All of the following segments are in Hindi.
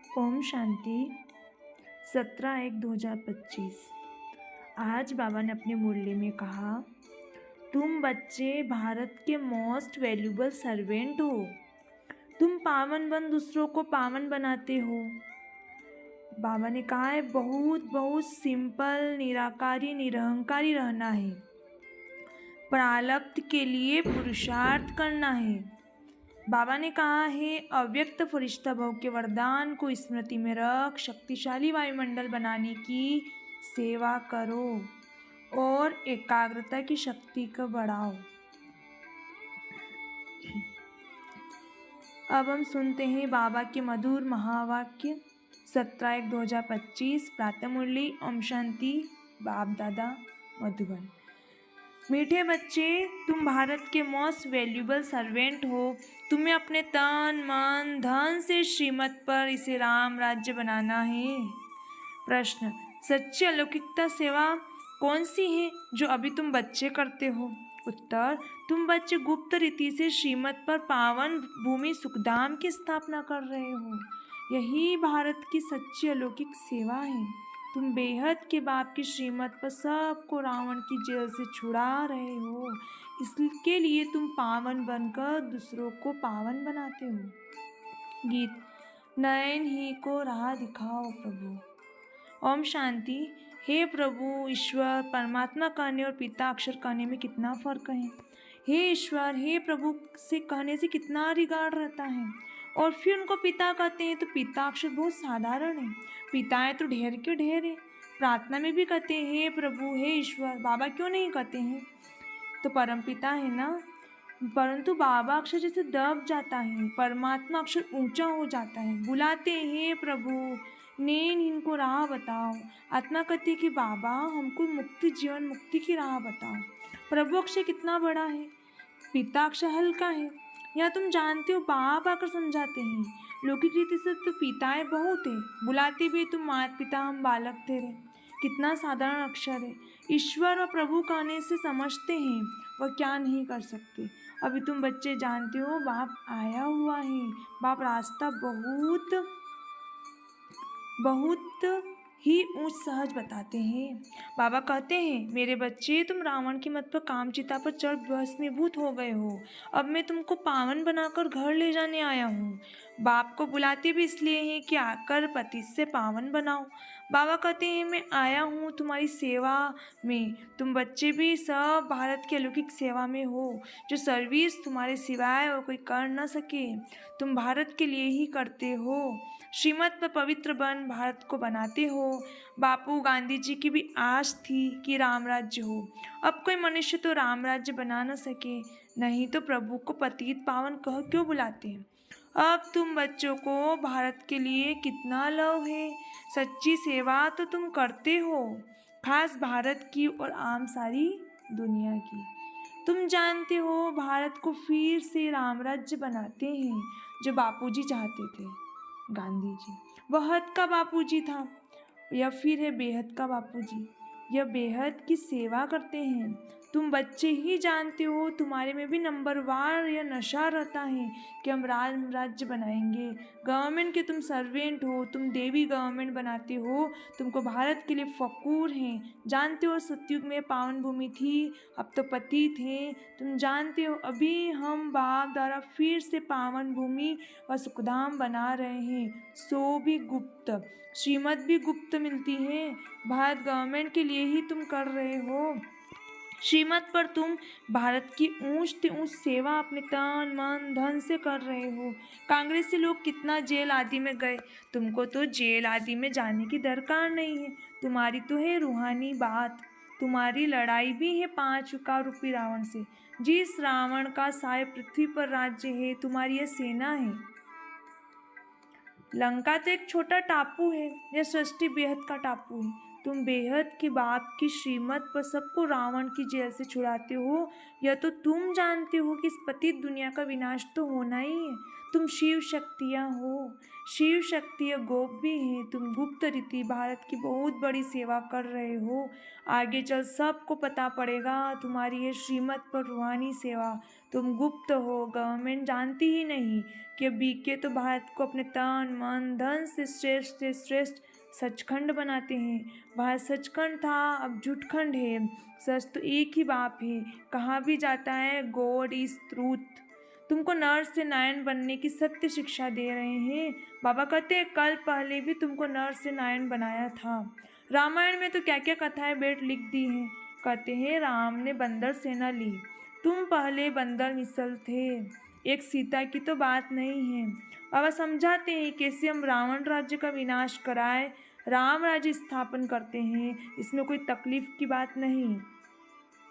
ओम शांति 17/1/2025। आज बाबा ने अपने मुरली में कहा, तुम बच्चे भारत के मोस्ट वैल्यूबल सर्वेंट हो। तुम पावन बन दूसरों को पावन बनाते हो। बाबा ने कहा है बहुत बहुत सिंपल, निराकारी, निरहंकारी रहना है। प्रारब्ध के लिए पुरुषार्थ करना है। बाबा ने कहा है अव्यक्त फरिश्ता भव के वरदान को स्मृति में रख शक्तिशाली वायुमंडल बनाने की सेवा करो और एकाग्रता की शक्ति को बढ़ाओ। अब हम सुनते हैं बाबा के मधुर महावाक्य 17/1/2025 प्रातः मुरली। ओम शांति। बाप दादा मधुबन। मीठे बच्चे, तुम भारत के मोस्ट वैल्यूबल सर्वेंट हो। तुम्हें अपने तन मन धन से श्रीमत पर इसे राम राज्य बनाना है। प्रश्न, सच्ची अलौकिकता सेवा कौन सी है जो अभी तुम बच्चे करते हो? उत्तर, तुम बच्चे गुप्त रीति से श्रीमत पर पावन भूमि सुखधाम की स्थापना कर रहे हो। यही भारत की सच्ची अलौकिक सेवा है। तुम बेहद के बाप की श्रीमत पर सबको रावण की जेल से छुड़ा रहे हो। इसके लिए तुम पावन बनकर दूसरों को पावन बनाते हो। गीत, नयन ही को राह दिखाओ प्रभु। ओम शांति। हे प्रभु ईश्वर परमात्मा कहने और पिता अक्षर कहने में कितना फर्क है। हे ईश्वर, हे प्रभु से कहने से कितना रिगार्ड रहता है, और फिर उनको पिता कहते हैं तो पिता अक्षर बहुत साधारण है। पिता है तो ढेर के ढेर है। प्रार्थना में भी कहते हैं हे प्रभु, हे ईश्वर। बाबा क्यों नहीं कहते हैं? तो परम पिता है ना। परंतु बाबा अक्षर जैसे दब जाता है, परमात्मा अक्षर ऊंचा हो जाता है। बुलाते हैं हे प्रभु, नैन इनको राह बताओ। आत्मा कहती है कि बाबा हमको मुक्ति, जीवन मुक्ति की राह बताओ। प्रभु अक्षर कितना बड़ा है, पिता अक्षर हल्का है। या तुम जानते हो बाप आकर समझाते हैं। लौकिक रीति से तो पिताएं बहुत है, बुलाते भी तुम माता पिता हम बालक तेरे। कितना साधारण अक्षर है। ईश्वर और प्रभु कहने से समझते हैं वह क्या नहीं कर सकते। अभी तुम बच्चे जानते हो बाप आया हुआ है। बाप रास्ता बहुत बहुत ही ऊंच सहज बताते हैं। बाबा कहते हैं मेरे बच्चे, तुम रावण की मत पर कामचिता पर चढ़ भस्मीभूत हो गए हो। अब मैं तुमको पावन बनाकर घर ले जाने आया हूँ। बाप को बुलाते भी इसलिए हैं कि आकर पति से पावन बनाओ। बाबा कहते हैं मैं आया हूँ तुम्हारी सेवा में। तुम बच्चे भी सब भारत की अलौकिक सेवा में हो, जो सर्विस तुम्हारे सिवाय और कोई कर न सके, तुम भारत के लिए ही करते हो। श्रीमत पर पवित्र बन भारत को बनाते हो। बापू गांधी जी की भी आश थी कि राम राज्य हो। अब कोई मनुष्य तो राम राज्य बना न सके, नहीं तो प्रभु को पतित पावन कह क्यों बुलाते हैं? अब तुम बच्चों को भारत के लिए कितना लव है। सच्ची सेवा तो तुम करते हो, खास भारत की और आम सारी दुनिया की। तुम जानते हो भारत को फिर से राम राज्य बनाते हैं, जो बापूजी चाहते थे। गांधी जी वह हद का बापूजी था, या फिर है बेहद का बापूजी। यह बेहद की सेवा करते हैं। तुम बच्चे ही जानते हो, तुम्हारे में भी नंबरवार यह नशा रहता है कि हम राम राज्य बनाएंगे। गवर्नमेंट के तुम सर्वेंट हो, तुम देवी गवर्नमेंट बनाते हो। तुमको भारत के लिए फकूर हैं। जानते हो सतयुग में पावन भूमि थी, अब तो पतित हैं। तुम जानते हो अभी हम बाप द्वारा फिर से पावन भूमि व सुखधाम बना रहे हैं, सो भी गुप्त। श्रीमत भी गुप्त मिलती है। भारत गवर्नमेंट के लिए ही तुम कर रहे हो। श्रीमत पर तुम भारत की ऊंच से ऊंच सेवा अपने तन मन धन से कर रहे हो। कांग्रेसी लोग कितना जेल आदि में गए, तुमको तो जेल आदि में जाने की दरकार नहीं है। तुम्हारी तो है रूहानी बात। तुम्हारी लड़ाई भी है 5 रूपी रावण से। जिस रावण का साय पृथ्वी पर राज्य है, तुम्हारी यह सेना है। लंका तो एक छोटा टापू है, यह सृष्टि बेहद का टापू है। तुम बेहद के बाप की श्रीमत पर सबको रावण की जेल से छुड़ाते हो। यह तो तुम जानते हो कि इस पतित दुनिया का विनाश तो होना ही है। तुम शिव शक्तियाँ हो, शिव शक्ति गोप भी हैं। तुम गुप्त रीति भारत की बहुत बड़ी सेवा कर रहे हो। आगे चल सबको पता पड़ेगा तुम्हारी ये श्रीमत पर रूहानी सेवा। तुम गुप्त हो, गवर्नमेंट जानती ही नहीं कि बीके तो भारत को अपने तन मन धन से श्रेष्ठ सचखंड बनाते हैं। भारत सचखंड था, अब झूठखंड है। सच तो एक ही बाप है। कहा भी जाता है गॉड इज ट्रूथ। तुमको नर से नारायण बनने की सत्य शिक्षा दे रहे हैं। बाबा कहते हैं कल पहले भी तुमको नर से नारायण बनाया था। रामायण में तो क्या क्या कथाएं बेट लिख दी हैं। कहते हैं राम ने बंदर सेना ली, तुम पहले बंदर मिसल थे। एक सीता की तो बात नहीं है। बाबा समझाते हैं कैसे हम रावण राज्य का विनाश कराए, राम राज्य स्थापन करते हैं। इसमें कोई तकलीफ की बात नहीं।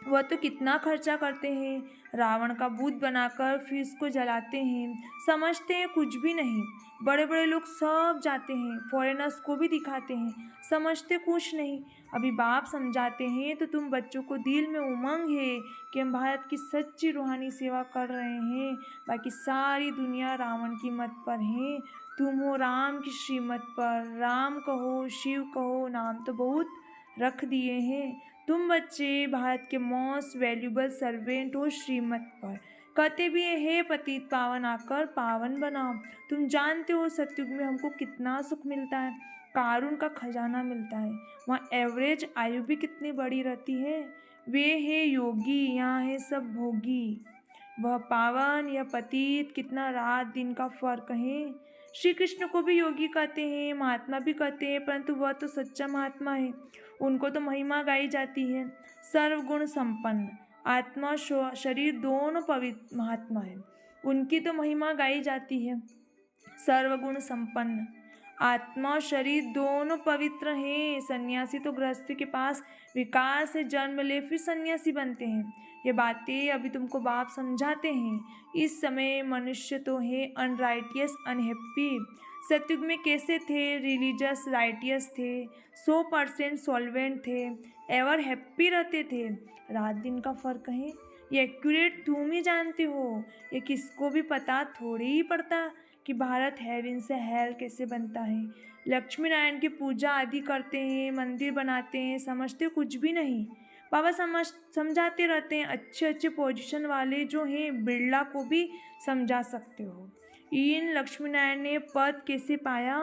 वह तो कितना खर्चा करते हैं, रावण का भूत बनाकर फिर इसको जलाते हैं। समझते हैं कुछ भी नहीं। बड़े बड़े लोग सब जाते हैं, फॉरेनर्स को भी दिखाते हैं, समझते कुछ नहीं। अभी बाप समझाते हैं तो तुम बच्चों को दिल में उमंग है कि हम भारत की सच्ची रूहानी सेवा कर रहे हैं। बाकी सारी दुनिया रावण की मत पर है, तुम हो राम की श्रीमत पर। राम कहो शिव कहो, नाम तो बहुत रख दिए हैं। तुम बच्चे भारत के मोस्ट वैल्यूबल सर्वेंट हो श्रीमत पर। कहते भी हे पतित पावन आकर पावन बनाओ। तुम जानते हो सतयुग में हमको कितना सुख मिलता है, कारुण का खजाना मिलता है। वहाँ एवरेज आयु भी कितनी बड़ी रहती है। वे है योगी, यहाँ है सब भोगी। वह पावन यह पतित, कितना रात दिन का फर्क है। श्री कृष्ण को भी योगी कहते हैं, महात्मा भी कहते हैं, परंतु वह तो सच्चा महात्मा है। उनको तो महिमा गाई जाती है। सर्वगुण संपन्न आत्मा शरीर दोनों पवित्र महात्मा है, उनकी तो महिमा गाई जाती है। सर्वगुण संपन्न आत्मा शरीर दोनों पवित्र हैं। सन्यासी तो गृहस्थ के पास विकार से जन्म ले फिर सन्यासी बनते हैं। ये बातें अभी तुमको बाप समझाते हैं। इस समय मनुष्य तो है अनराइटियस अनहैप्पी। सतयुग में कैसे थे, रिलीजियस राइटियस थे, 100% सॉल्वेंट थे, एवर हैप्पी रहते थे। रात दिन का फर्क है, ये एक्यूरेट तुम ही जानते हो। ये किसको भी पता थोड़ी ही पड़ता कि भारत हेवन से हेल कैसे बनता है। लक्ष्मी नारायण की पूजा आदि करते हैं, मंदिर बनाते हैं, समझते कुछ भी नहीं। बाबा समझाते रहते हैं। अच्छे अच्छे पोजीशन वाले जो हैं बिरला को भी समझा सकते हो। इन लक्ष्मी नारायण ने पद कैसे पाया,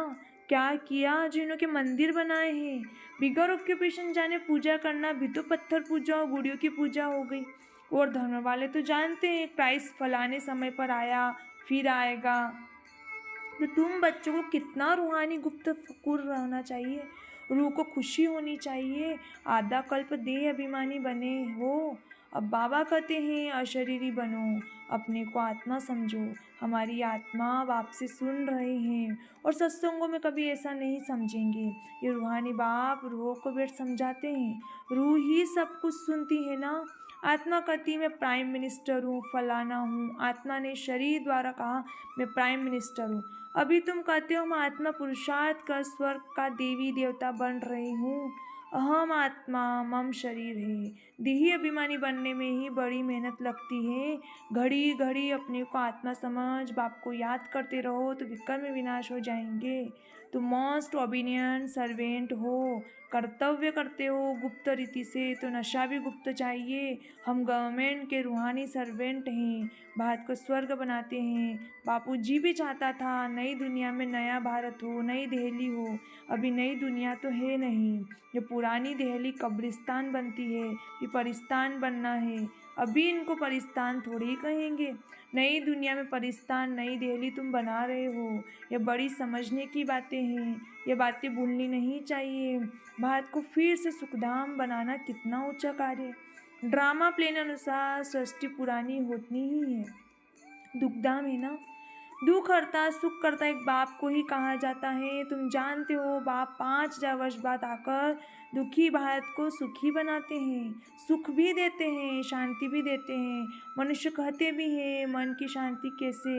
क्या किया, जिन्हों के मंदिर बनाए हैं। बिगर ऑक्यूपेशन जाने पूजा करना भी तो पत्थर पूजा और गुड़ियों की पूजा हो गई। और धर्म वाले तो जानते हैं क्राइस्ट फलाने समय पर आया फिर आएगा। तो तुम बच्चों को कितना रूहानी गुप्त फकुर रहना चाहिए, रूह को खुशी होनी चाहिए। आधा कल्प देह अभिमानी बने हो, अब बाबा कहते हैं अशरीरी बनो, अपने को आत्मा समझो। हमारी आत्मा बाप से सुन रहे हैं और सत्संगों में कभी ऐसा नहीं समझेंगे। ये रूहानी बाप रूह को बैठ समझाते हैं। रूह ही सब कुछ सुनती है ना। आत्मा कहती मैं प्राइम मिनिस्टर हूँ, फलाना हूँ। आत्मा ने शरीर द्वारा कहा मैं प्राइम मिनिस्टर हूँ। अभी तुम कहते हो मैं आत्मा पुरुषार्थ कर स्वर्ग का देवी देवता बन रही हूँ। अहम आत्मा मम शरीर है। देही अभिमानी बनने में ही बड़ी मेहनत लगती है। घड़ी घड़ी अपने को आत्मा समझ बाप को याद करते रहो तो विकर्म विनाश हो जाएंगे। तुम मोस्ट ओबीडिएंट सर्वेंट हो, कर्तव्य करते हो गुप्त रीति से, तो नशा भी गुप्त चाहिए। हम गवर्नमेंट के रूहानी सर्वेंट हैं, भारत को स्वर्ग बनाते हैं। बापू जी भी चाहता था नई दुनिया में नया भारत हो, नई दिल्ली हो। अभी नई दुनिया तो है नहीं, ये पुरानी दिल्ली कब्रिस्तान बनती है, ये परिस्तान बनना है। अभी इनको परिस्तान थोड़ी ही कहेंगे। नई दुनिया में परिस्तान नई दिल्ली तुम बना रहे हो। ये बड़ी समझने की बातें हैं, ये बातें भूलनी नहीं चाहिए। भारत को फिर से सुखधाम बनाना कितना ऊंचा कार्य है। ड्रामा प्लेन अनुसार सृष्टि पुरानी होती ही है, दुखधाम है ना। दुख हरता सुख करता एक बाप को ही कहा जाता है। तुम जानते हो बाप 5000 वर्ष बाद आकर दुखी भारत को सुखी बनाते हैं, सुख भी देते हैं, शांति भी देते हैं। मनुष्य कहते भी हैं मन की शांति कैसे,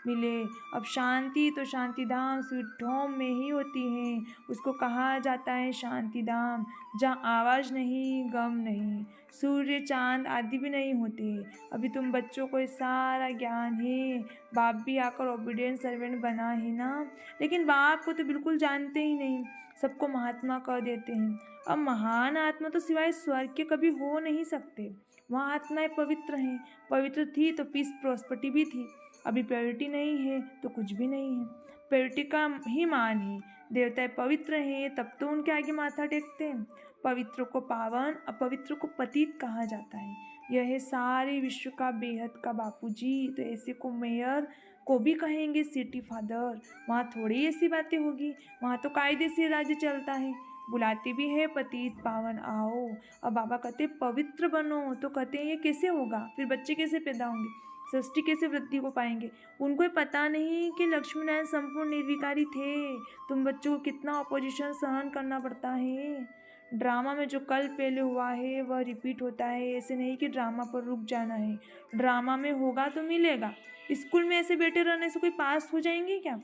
मिले। अब शांति तो शांति धाम स्वीट होम में ही होती है, उसको कहा जाता है शांति धाम, जहाँ आवाज़ नहीं, गम नहीं, सूर्य चांद आदि भी नहीं होते। अभी तुम बच्चों को ये सारा ज्ञान है, बाप भी आकर ओबीडियंट सर्वेंट बना है ना, लेकिन बाप को तो बिल्कुल जानते ही नहीं, सबको महात्मा कह देते हैं। अब महान आत्मा तो सिवाय स्वर्ग के कभी हो नहीं सकते। वहाँ आत्माएं पवित्र हैं, पवित्र थी तो पीस प्रोस्पेरिटी भी थी। अभी प्योरिटी नहीं है तो कुछ भी नहीं है। प्योरिटी का ही मान है। देवताएं पवित्र हैं तब तो उनके आगे माथा टेकते हैं। पवित्र को पावन, अपवित्र को पतित कहा जाता है। यह है सारे विश्व का बेहद का बापूजी। तो ऐसे को मेयर को भी कहेंगे सिटी फादर। वहाँ थोड़ी ऐसी बातें होगी, वहाँ तो कायदे से राज्य चलता है। बुलाते भी है पतित पावन आओ। अब बाबा कहते पवित्र बनो, तो कहते हैं ये कैसे होगा, फिर बच्चे कैसे पैदा होंगे, सृष्टि कैसे वृद्धि को पाएंगे। उनको ये पता नहीं कि लक्ष्मी नारायण संपूर्ण निर्विकारी थे। तुम बच्चों को कितना अपोजिशन सहन करना पड़ता है। ड्रामा में जो कल पहले हुआ है वह रिपीट होता है। ऐसे नहीं कि ड्रामा पर रुक जाना है, ड्रामा में होगा तो मिलेगा। स्कूल में ऐसे बैठे रहने से कोई पास हो जाएंगे क्या।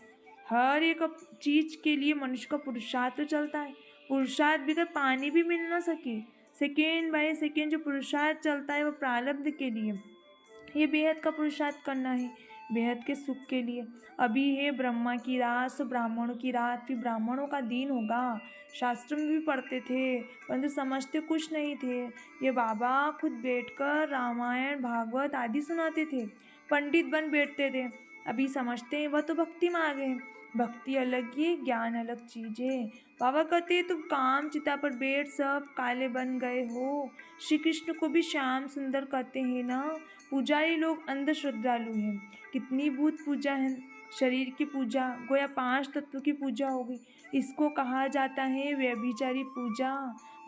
हर एक चीज़ के लिए मनुष्य का पुरुषार्थ तो चलता है। पुरुषार्थ बगैर पानी भी मिल ना सके, सेकेंड बाय सेकेंड जो पुरुषार्थ चलता है वो प्रारब्ध के लिए। ये बेहद का पुरुषार्थ करना है, बेहद के सुख के लिए। अभी है ब्रह्मा की रात तो ब्राह्मणों की रात, फिर ब्राह्मणों का दिन होगा। शास्त्र में भी पढ़ते थे परंतु समझते कुछ नहीं थे। ये बाबा खुद बैठकर रामायण भागवत आदि सुनाते थे, पंडित बन बैठते थे। अभी समझते हैं वह तो भक्ति मार्ग है। भक्ति अलग ही, ज्ञान अलग चीज है। बाबा कहते तुम काम चिता पर बैठ सब काले बन गए हो। श्री कृष्ण को भी श्याम सुंदर कहते हैं ना। पुजारी लोग अंध श्रद्धालु हैं। कितनी भूत पूजा है, शरीर की पूजा, गोया 5 तत्व की पूजा हो गई। इसको कहा जाता है व्यभिचारी पूजा।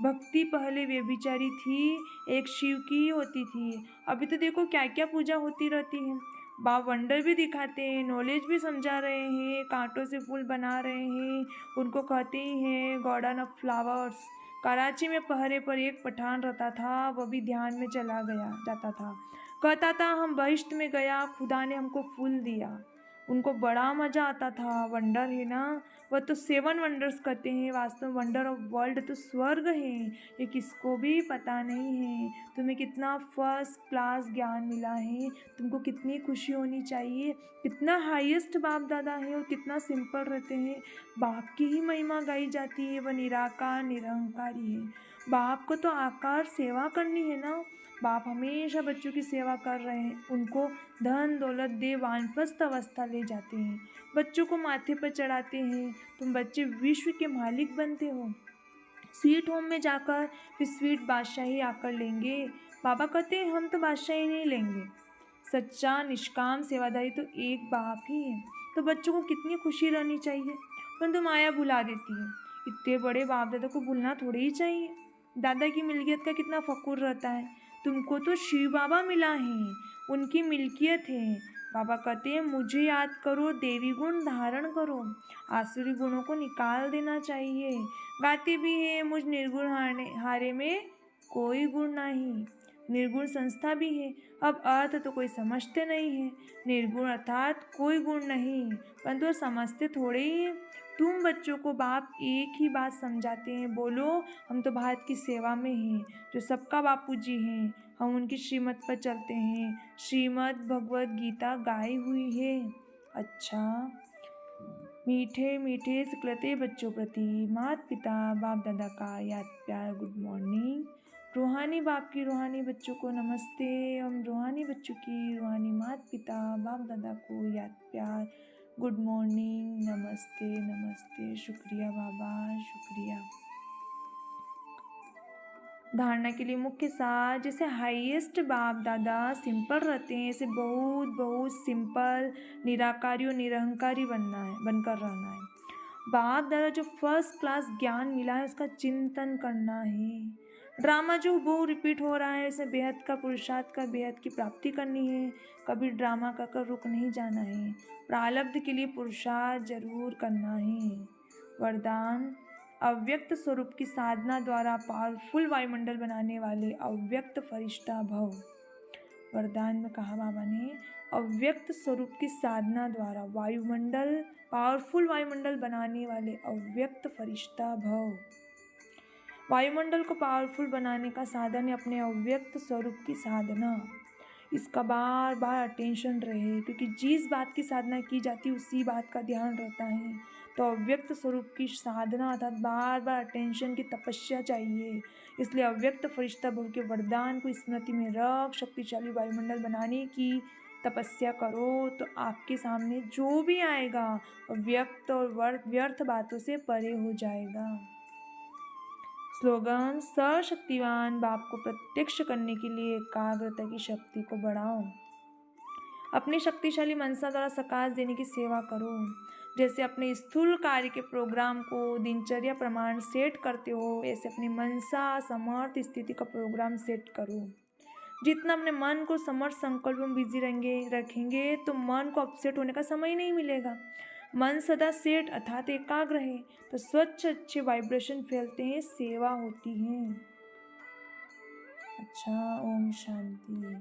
भक्ति पहले व्यभिचारी थी, एक शिव की ही होती थी। अभी तो देखो क्या क्या पूजा होती रहती है। बाप वंडर भी दिखाते हैं, नॉलेज भी समझा रहे हैं, कांटों से फूल बना रहे हैं। उनको कहते ही हैं गार्डन ऑफ फ्लावर्स। कराची में पहरे पर एक पठान रहता था, वह भी ध्यान में चला गया जाता था। कहता था हम बहिश्त में गया, खुदा ने हमको फूल दिया। उनको बड़ा मज़ा आता था। वंडर है ना, वह तो 7 वंडर्स कहते हैं, वास्तव में वंडर ऑफ वर्ल्ड तो स्वर्ग है। ये किसको भी पता नहीं है। तुम्हें कितना फर्स्ट क्लास ज्ञान मिला है, तुमको कितनी खुशी होनी चाहिए। कितना हाईएस्ट बाप दादा है और कितना सिंपल रहते हैं। बाप की ही महिमा गाई जाती है, वह निराकार निरंकारी है। बाप को तो आकार सेवा करनी है ना। बाप हमेशा बच्चों की सेवा कर रहे हैं, उनको धन दौलत दे वानप्रस्थ अवस्था ले जाते हैं, बच्चों को माथे पर चढ़ाते हैं। तुम बच्चे विश्व के मालिक बनते हो। स्वीट होम में जाकर फिर स्वीट बादशाही आकर लेंगे। बाबा कहते हैं हम तो बादशाही नहीं लेंगे। सच्चा निष्काम सेवादारी तो एक बाप ही है। तो बच्चों को कितनी खुशी रहनी चाहिए, परंतु माया भुला देती है। इतने बड़े बाप दादा को भूलना थोड़ी ही चाहिए। दादा की मिल्कियत का कितना फक्र रहता है। तुमको तो शिव बाबा मिला है, उनकी मिल्कियत है। बाबा कहते हैं मुझे याद करो, देवी गुण धारण करो, आसुरी गुणों को निकाल देना चाहिए। गाते भी है मुझ निर्गुण हारे में कोई गुण नहीं। निर्गुण संस्था भी है। अब अर्थ तो कोई समझते नहीं है। निर्गुण अर्थात कोई गुण नहीं, परंतु समझते थोड़े ही। तुम बच्चों को बाप एक ही बात समझाते हैं, बोलो हम तो भारत की सेवा में हैं, जो सबका बापू जी हैं। हम उनकी श्रीमत पर चलते हैं। श्रीमद् भगवद गीता गाई हुई है। अच्छा, मीठे मीठे सिकलते बच्चों प्रति माता पिता बाप दादा का याद प्यार गुड मॉर्निंग। रूहानी बाप की रूहानी बच्चों को नमस्ते। हम रूहानी बच्चों की रूहानी माता पिता बाप दादा को याद प्यार गुड मॉर्निंग, नमस्ते नमस्ते, शुक्रिया बाबा, शुक्रिया। धारणा के लिए मुख्य सार, जैसे हाईएस्ट बाप दादा सिंपल रहते हैं, ऐसे बहुत बहुत सिंपल निराकारी और निरहंकारी बनकर रहना है। बाप दादा जो फर्स्ट क्लास ज्ञान मिला है उसका चिंतन करना है। ड्रामा जो बहु रिपीट हो रहा है, इसे बेहद का पुरुषार्थ का बेहद की प्राप्ति करनी है। कभी ड्रामा का रुक नहीं जाना है। प्रारब्ध के लिए पुरुषार्थ जरूर करना है। वरदान, अव्यक्त स्वरूप की साधना द्वारा पावरफुल वायुमंडल बनाने वाले अव्यक्त फरिश्ता भव। वरदान में कहा बाबा ने, अव्यक्त स्वरूप की साधना द्वारा वायुमंडल पावरफुल वायुमंडल बनाने वाले अव्यक्त फरिश्ता भव। वायुमंडल को पावरफुल बनाने का साधन है अपने अव्यक्त स्वरूप की साधना। इसका बार बार अटेंशन रहे, क्योंकि जिस बात की साधना की जाती है उसी बात का ध्यान रहता है। तो अव्यक्त स्वरूप की साधना अर्थात बार बार अटेंशन की तपस्या चाहिए। इसलिए अव्यक्त फरिश्ता भव के वरदान को स्मृति में रख शक्तिशाली वायुमंडल बनाने की तपस्या करो, तो आपके सामने जो भी आएगा व्यक्त और व्यर्थ बातों से परे हो जाएगा। स्लोगन: सर्वशक्तिवान बाप को प्रत्यक्ष करने के लिए एकाग्रता की शक्ति को बढ़ाओ। अपनी शक्तिशाली मनसा द्वारा सकाश देने की सेवा करो। जैसे अपने स्थूल कार्य के प्रोग्राम को दिनचर्या प्रमाण सेट करते हो, ऐसे अपनी मनसा समर्थ स्थिति का प्रोग्राम सेट करो। जितना अपने मन को समर्थ संकल्प में बिजी रखेंगे तो मन को अपसेट होने का समय ही नहीं मिलेगा। मन सदा सेट अर्थात एकाग्र है तो स्वच्छ अच्छे वाइब्रेशन फैलते हैं, सेवा होती है। अच्छा, ओम शांति।